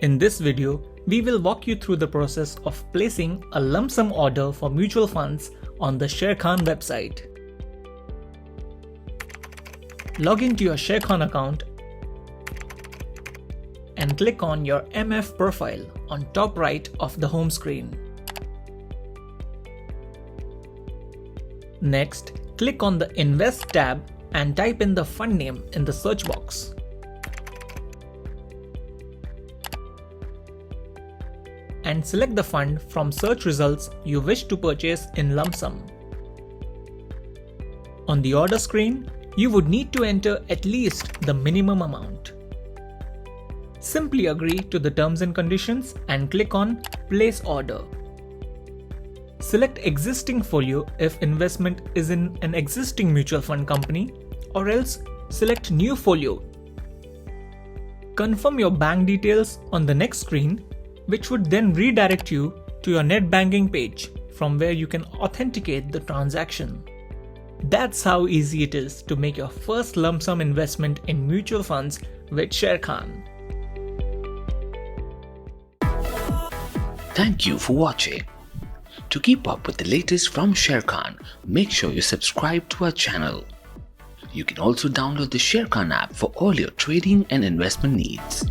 In this video, we will walk you through the process of placing a lump sum order for mutual funds on the Sharekhan website. Log into your Sharekhan account and click on your MF profile on top right of the home screen. Next, click on the Invest tab and type in the fund name in the search box. And select the fund from search results you wish to purchase in lump sum. On the order screen, you would need to enter at least the minimum amount. Simply agree to the terms and conditions and click on Place Order. Select existing folio if investment is in an existing mutual fund company, or else select New Folio. Confirm your bank details on the next screen, which would then redirect you to your net banking page from where you can authenticate the transaction. That's how easy it is to make your first lump sum investment in mutual funds with Sharekhan. Thank you for watching. To keep up with the latest from Sharekhan, make sure you subscribe to our channel. You can also download the Sharekhan app for all your trading and investment needs.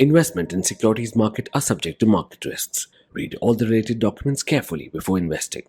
Investment in securities market are subject to market risks. Read all the related documents carefully before investing.